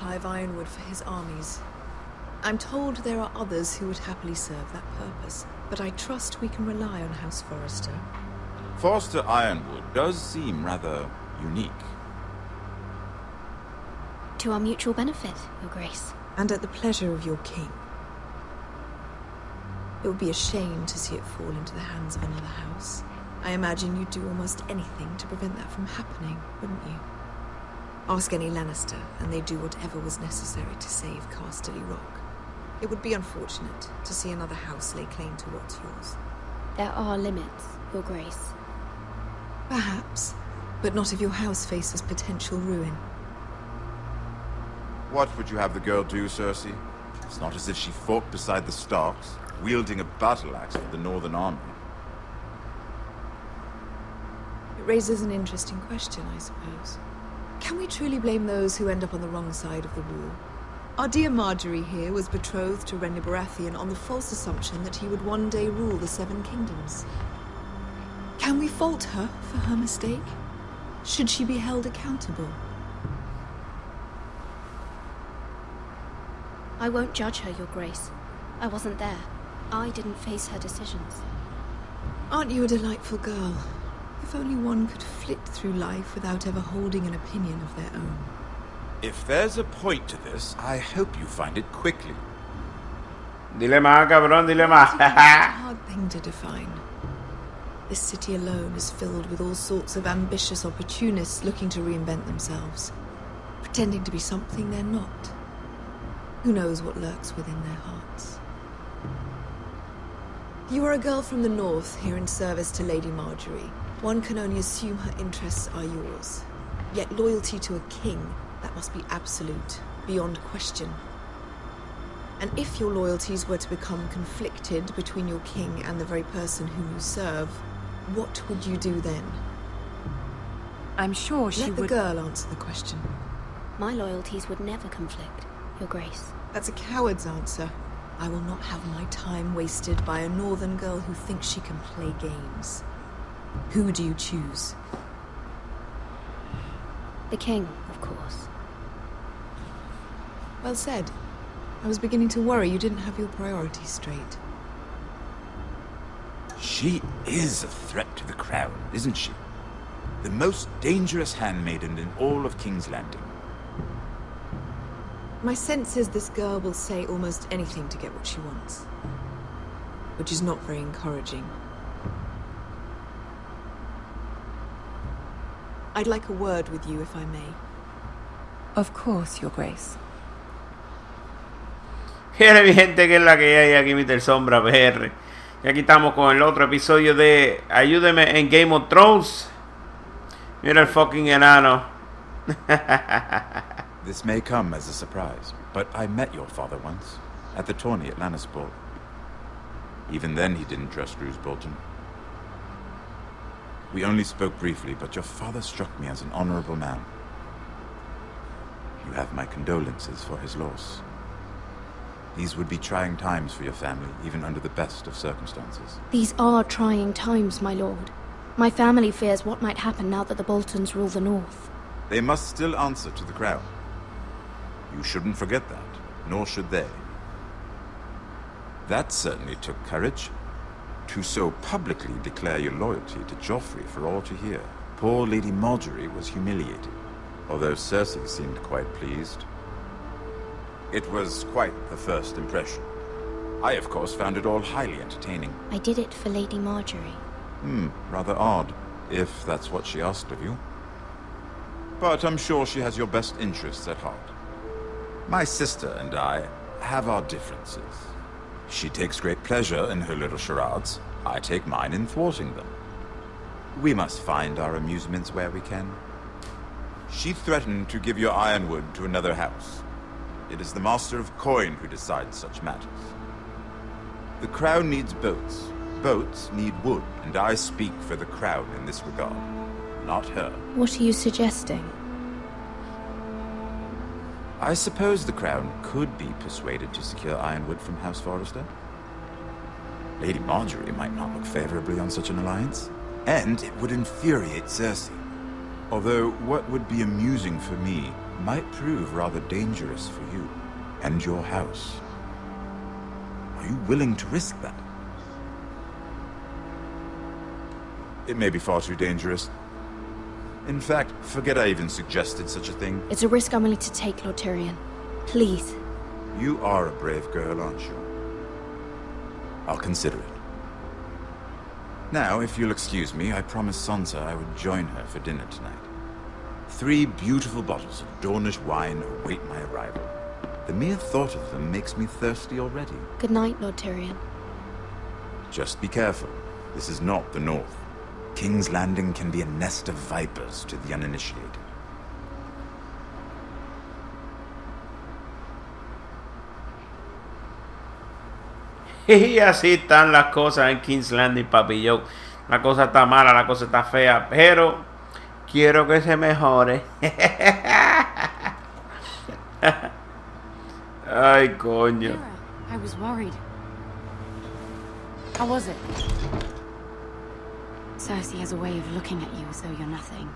supply of ironwood for his armies. I'm told there are others who would happily serve that purpose, but I trust we can rely on House Forrester. Forrester Ironwood does seem rather unique. To our mutual benefit, Your Grace. And at the pleasure of your king. It would be a shame to see it fall into the hands of another house. I imagine you'd do almost anything to prevent that from happening, wouldn't you? Ask any Lannister, and they'd do whatever was necessary to save Casterly Rock. It would be unfortunate to see another house lay claim to what's yours. There are limits, Your Grace. Perhaps, but not if your house faces potential ruin. What would you have the girl do, Cersei? It's not as if she fought beside the Starks, wielding a battle axe for the Northern Army. It raises an interesting question, I suppose. Can we truly blame those who end up on the wrong side of the war? Our dear Marjorie here was betrothed to Renly Baratheon on the false assumption that he would one day rule the Seven Kingdoms. Can we fault her for her mistake? Should she be held accountable? I won't judge her, Your Grace. I wasn't there. I didn't face her decisions. Aren't you a delightful girl? If only one could flit through life without ever holding an opinion of their own. If there's a point to this, I hope you find it quickly. Dile más, cabrón, dile más. It's a hard thing to define. This city alone is filled with all sorts of ambitious opportunists looking to reinvent themselves, pretending to be something they're not. Who knows what lurks within their hearts? You are a girl from the north, here in service to Lady Marjorie. One can only assume her interests are yours. Yet loyalty to a king, that must be absolute, beyond question. And if your loyalties were to become conflicted between your king and the very person whom you serve, what would you do then? I'm sure she Let the would... girl answer the question. My loyalties would never conflict, Your Grace. That's a coward's answer. I will not have my time wasted by a northern girl who thinks she can play games. Who do you choose? The king, of course. Well said. I was beginning to worry you didn't have your priorities straight. She is a threat to the crown, isn't she? The most dangerous handmaiden in all of King's Landing. My sense is this girl will say almost anything to get what she wants. Which is not very encouraging. I'd like a word with you, if I may. Of course, Your Grace. Era evidente que es la que hay aquí, Mr. Sombra PR. Y aquí estamos con el otro episodio de Ayúdame en Game of Thrones. Mira el fucking enano. This may come as a surprise, but I met your father once, at the tourney at Lannisport. Even then he didn't trust Roose Bolton. We only spoke briefly, but your father struck me as an honorable man. You have my condolences for his loss. These would be trying times for your family, even under the best of circumstances. These are trying times, my lord. My family fears what might happen now that the Boltons rule the north. They must still answer to the crown. You shouldn't forget that, nor should they. That certainly took courage. To so publicly declare your loyalty to Joffrey for all to hear. Poor Lady Marjorie was humiliated, although Cersei seemed quite pleased. It was quite the first impression. I, of course, found it all highly entertaining. I did it for Lady Marjorie. Rather odd, if that's what she asked of you. But I'm sure she has your best interests at heart. My sister and I have our differences. She takes great pleasure in her little charades. I take mine in thwarting them. We must find our amusements where we can. She threatened to give your ironwood to another house. It is the Master of Coin who decides such matters. The crown needs boats. Boats need wood, and I speak for the crown in this regard, not her. What are you suggesting? I suppose the crown could be persuaded to secure ironwood from House Forrester. Lady Marjorie might not look favorably on such an alliance, and it would infuriate Cersei. Although what would be amusing for me might prove rather dangerous for you and your house. Are you willing to risk that? It may be far too dangerous. In fact, forget I even suggested such a thing. It's a risk I'm willing to take, Lord Tyrion. Please. You are a brave girl, aren't you? I'll consider it. Now, if you'll excuse me, I promised Sansa I would join her for dinner tonight. 3 beautiful bottles of Dornish wine await my arrival. The mere thought of them makes me thirsty already. Good night, Lord Tyrion. Just be careful. This is not the North. King's Landing can be a nest of vipers to the uninitiated. Y así están las cosas en King's Landing, papi Joe. La cosa está mala, la cosa está fea, pero quiero que se mejore. Ay, coño. Mira, I was worried. How was it? Cersei has a way of looking at you as though you're nothing.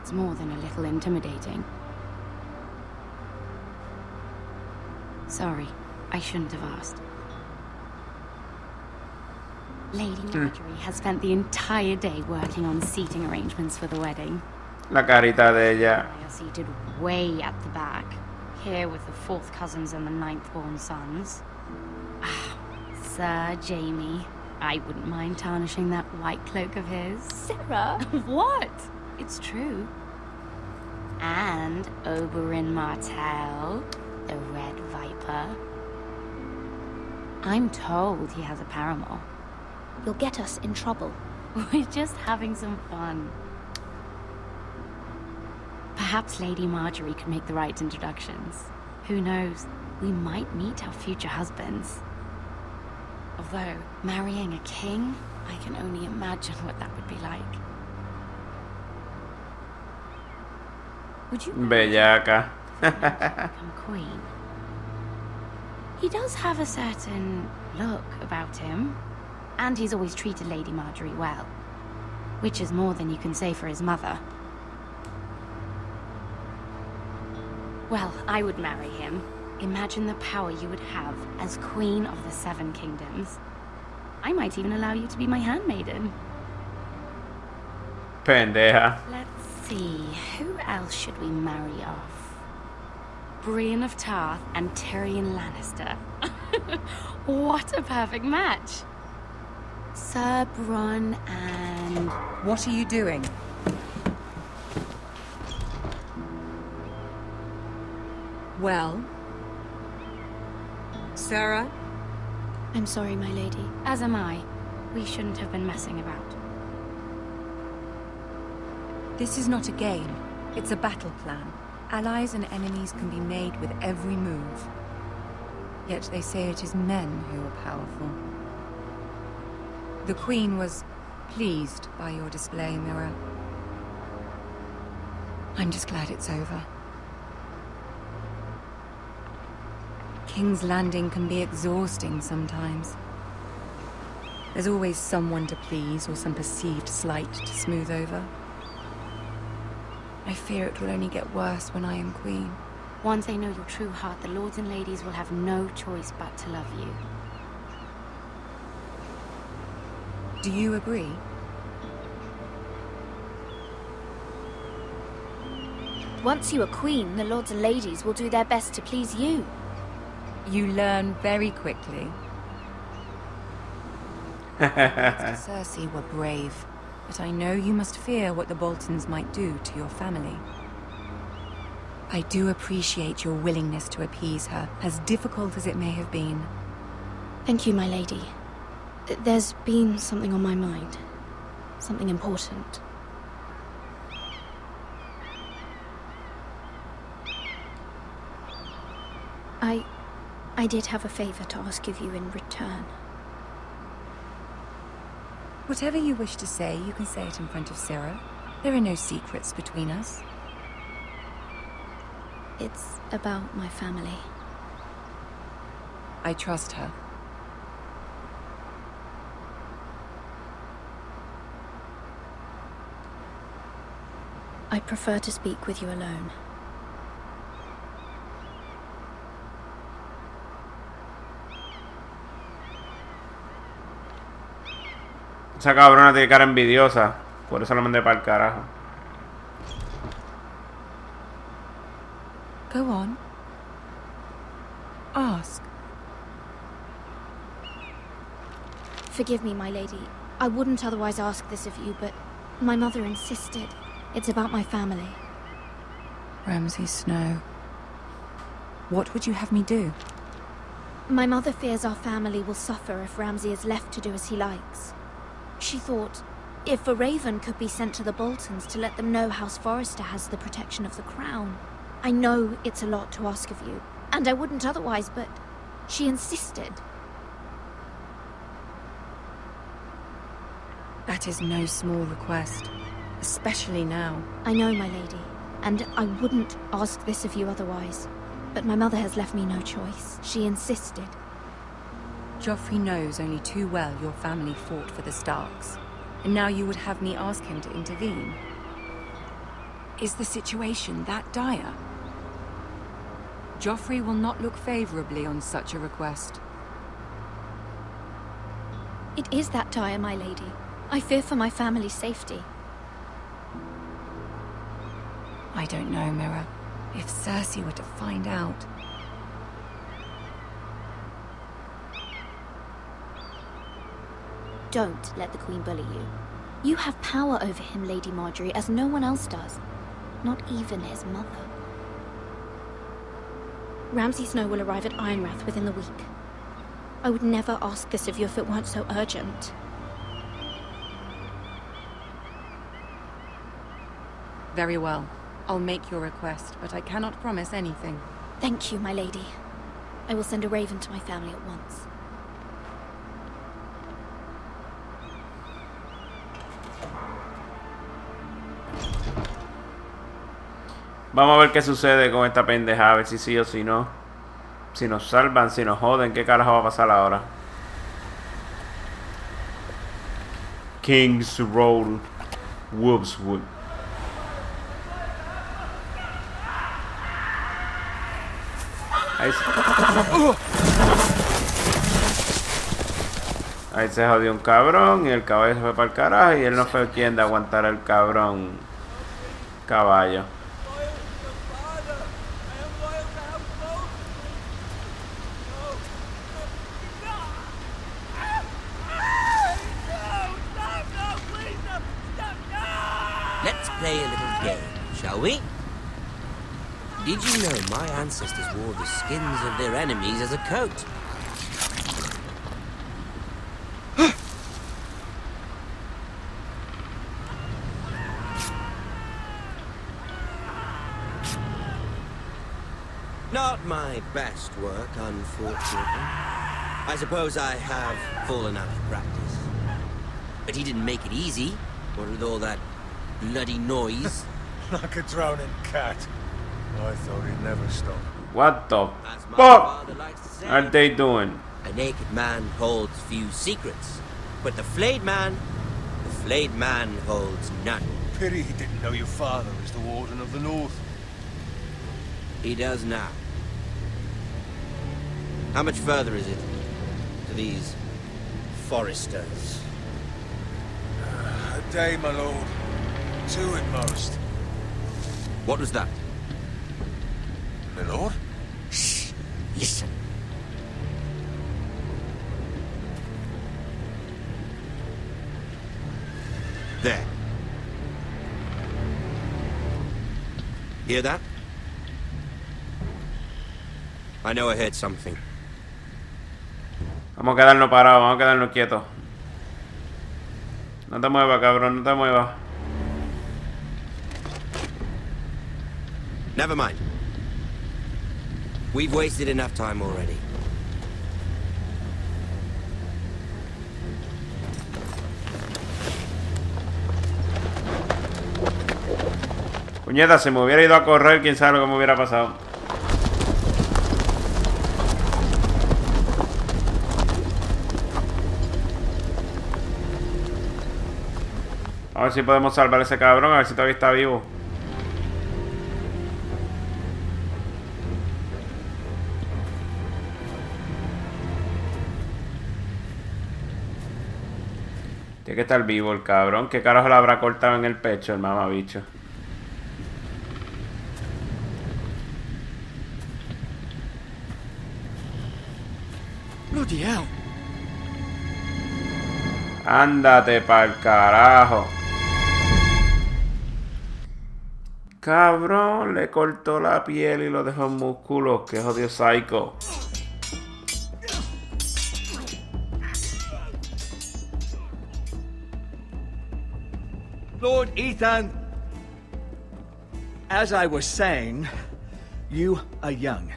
It's more than a little intimidating. Sorry, I shouldn't have asked. Lady Marjorie has spent the entire day working on seating arrangements for the wedding. La carita de ella. I are seated way at the back, here with the 4th cousins and the 9th-born sons. Ah, Sir Jaime. I wouldn't mind tarnishing that white cloak of his. Sarah! What? It's true. And Oberyn Martell, the Red Viper. I'm told he has a paramour. You'll get us in trouble. We're just having some fun. Perhaps Lady Marjorie could make the right introductions. Who knows? We might meet our future husbands. Although, marrying a king, I can only imagine what that would be like. Would you Bellaca. become queen? He does have a certain look about him, and he's always treated Lady Marjorie well, which is more than you can say for his mother. Well, I would marry him. Imagine the power you would have as Queen of the 7 Kingdoms. I might even allow you to be my handmaiden. Pendeja. Let's see, who else should we marry off? Brienne of Tarth and Tyrion Lannister. What a perfect match! Sir Bronn and... What are you doing? Well? Sarah? I'm sorry, my lady. As am I. We shouldn't have been messing about. This is not a game. It's a battle plan. Allies and enemies can be made with every move. Yet they say it is men who are powerful. The Queen was pleased by your display, Mira. I'm just glad it's over. King's Landing can be exhausting sometimes. There's always someone to please or some perceived slight to smooth over. I fear it will only get worse when I am queen. Once they know your true heart, the lords and ladies will have no choice but to love you. Do you agree? Once you are queen, the lords and ladies will do their best to please you. You learn very quickly. Cersei were brave, but I know you must fear what the Boltons might do to your family. I do appreciate your willingness to appease her, as difficult as it may have been. Thank you, my lady. There's been something on my mind. Something important. I did have a favor to ask of you in return. Whatever you wish to say, you can say it in front of Sarah. There are no secrets between us. It's about my family. I trust her. I prefer to speak with you alone. Esa cabrona tiene cara envidiosa. Por eso la mandé para el carajo. Go on. Ask. Forgive me, my lady. I wouldn't otherwise ask this of you, but my mother insisted. It's about my family. Ramsay Snow. What would you have me do? My mother fears our family will suffer if Ramsay is left to do as he likes. She thought, if a raven could be sent to the Boltons to let them know House Forrester has the protection of the crown. I know it's a lot to ask of you, and I wouldn't otherwise, but she insisted. That is no small request, especially now. I know, my lady, and I wouldn't ask this of you otherwise. But my mother has left me no choice. She insisted. Joffrey knows only too well your family fought for the Starks, and now you would have me ask him to intervene. Is the situation that dire? Joffrey will not look favorably on such a request. It is that dire, my lady. I fear for my family's safety. I don't know, Mira. If Cersei were to find out... Don't let the Queen bully you. You have power over him, Lady Marjorie, as no one else does. Not even his mother. Ramsay Snow will arrive at Ironrath within the week. I would never ask this of you if it weren't so urgent. Very well. I'll make your request, but I cannot promise anything. Thank you, my lady. I will send a raven to my family at once. Vamos a ver qué sucede con esta pendeja, a ver si sí o si no. Si nos salvan, si nos joden, qué carajo va a pasar ahora. King's Roll, Wolveswood. Ahí se jodió un cabrón y el caballo se fue para el carajo y él no fue quien de aguantar el cabrón caballo. Let's play a little game, shall we? Did you know my ancestors wore the skins of their enemies as a coat? Not my best work, unfortunately. I suppose I have fallen out of practice. But he didn't make it easy, what with all that bloody noise. Like a drowning cat. I thought he'd never stop. What the As my fuck father likes to say, are they doing? a naked man holds few secrets, but the flayed man holds none. Pity he didn't know your father was the Warden of the North. He does now. How much further is it to these Foresters? A day, my lord. 2 at most. What was that? My lord? Shh! Listen. There. Hear that? I know I heard something. Vamos a quedarnos parados, vamos a quedarnos quietos. No te muevas, cabrón, no te muevas. Never mind. We've wasted enough time already. Puñeta, si me hubiera ido a correr, quién sabe lo que me hubiera pasado. A ver si podemos salvar a ese cabrón, a ver si todavía está vivo. Tiene que estar vivo el cabrón. ¿Qué carajo le habrá cortado en el pecho el mamabicho? Bloody hell. Ándate pa'l carajo. Cabrón, le cortó la piel y lo dejó en músculos. Qué jodido psycho. Lord Ethan, as I was saying, you are young.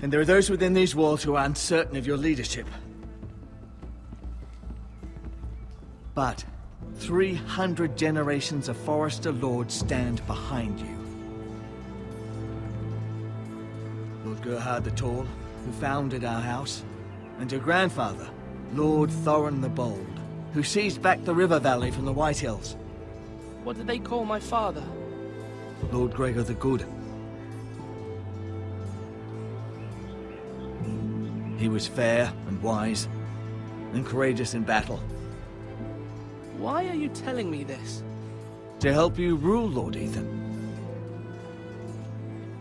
And there are those within these walls who are uncertain of your leadership. But 300 generations of Forester Lords stand behind you. Lord Gerhard the Tall, who founded our house, and your grandfather, Lord Thorin the Bold, who seized back the river valley from the White Hills. What did they call my father? Lord Gregor the Good. He was fair and wise, and courageous in battle. Why are you telling me this? To help you rule, Lord Ethan.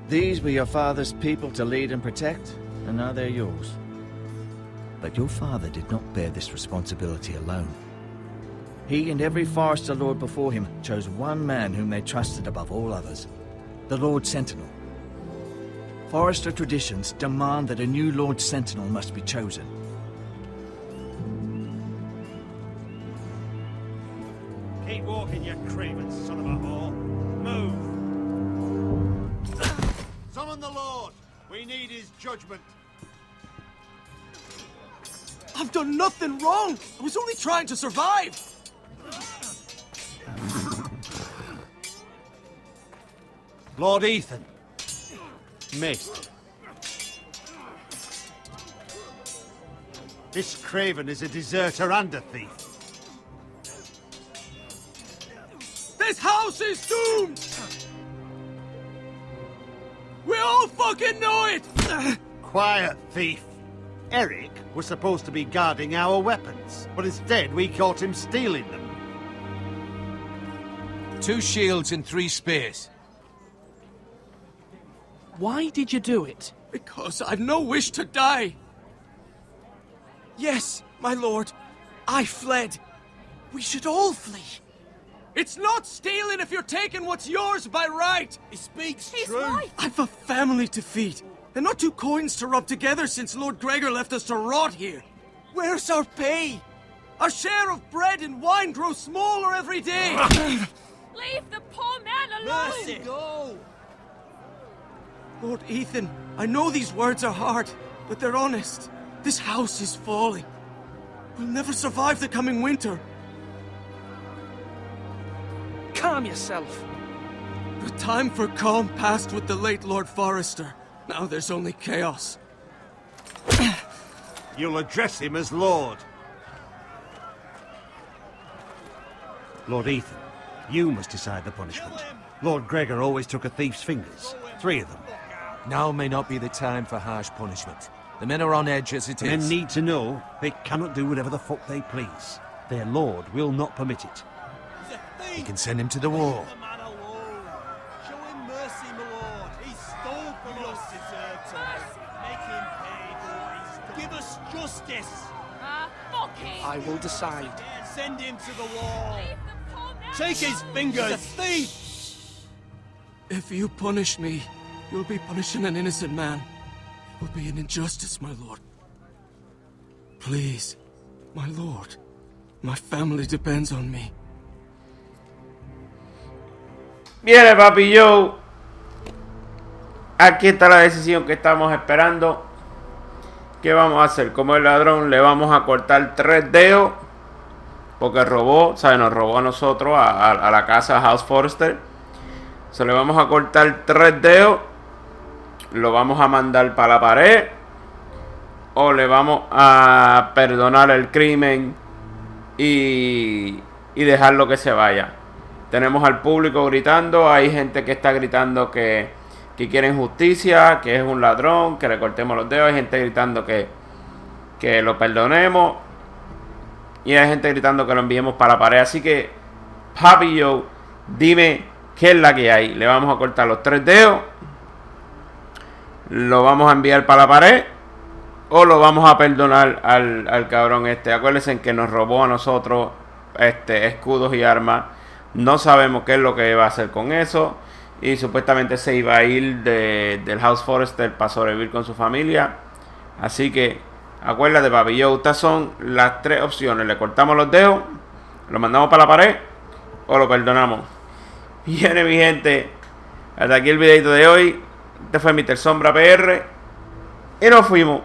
These were your father's people to lead and protect, and now they're yours. But your father did not bear this responsibility alone. He and every Forester Lord before him chose one man whom they trusted above all others, the Lord Sentinel. Forester traditions demand that a new Lord Sentinel must be chosen. Keep walking, you craven son of a whore. Move! Summon the Lord! We need his judgment. I've done nothing wrong! I was only trying to survive! Lord Ethan. Missed. This craven is a deserter and a thief. This house is doomed! We all fucking know it! Quiet, thief. Eric was supposed to be guarding our weapons, but instead we caught him stealing them. 2 shields and 3 spears. Why did you do it? Because I've no wish to die. Yes, my lord. I fled. We should all flee. It's not stealing if you're taking what's yours by right. He speaks He's true. right. I've a family to feed, and not 2 coins to rub together since Lord Gregor left us to rot here. Where's our pay? Our share of bread and wine grows smaller every day. Leave the poor man alone! Mercy, go! Lord Ethan, I know these words are hard, but they're honest. This house is falling. We'll never survive the coming winter. Calm yourself. The time for calm passed with the late Lord Forester. Now there's only chaos. You'll address him as Lord. Lord Ethan, you must decide the punishment. Lord Gregor always took a thief's fingers. 3 of them. Now may not be the time for harsh punishment. The men are on edge as it is. Men need to know they cannot do whatever the fuck they please. Their lord will not permit it. You can send him to the wall. Show him mercy, my lord. He stole from us. Make him pay for what he stole. Give us justice. Fuck him! I will decide. Send him to the wall. Leave the poor man Take his alone! fingers. He's a thief. If you punish me, you'll be punishing an innocent man. It will be an injustice, my lord. Please, my lord. My family depends on me. Viene papi Joe. Aquí está la decisión que estamos esperando. ¿Qué vamos a hacer? Como el ladrón le vamos a cortar 3 dedos. Porque robó, o sea, nos robó a nosotros, a la casa House Forester. Se le vamos a cortar 3 dedos. Lo vamos a mandar para la pared. O le vamos a perdonar el crimen y dejarlo que se vaya. Tenemos al público gritando. Hay gente que está gritando que quieren justicia, que es un ladrón, que le cortemos los dedos. Hay gente gritando que lo perdonemos. Y hay gente gritando que lo enviemos para la pared. Así que, Papi Joe, dime qué es la que hay. Le vamos a cortar los 3 dedos. Lo vamos a enviar para la pared. O lo vamos a perdonar al cabrón este. Acuérdense que nos robó a nosotros escudos y armas. No sabemos qué es lo que va a hacer con eso. Y supuestamente se iba a ir del House Forester para sobrevivir con su familia. Así que acuérdate, papi, yo, estas son las 3 opciones. Le cortamos los dedos, lo mandamos para la pared o lo perdonamos. Viene, mi gente, hasta aquí el videito de hoy. Este fue Mr. Sombra PR y nos fuimos.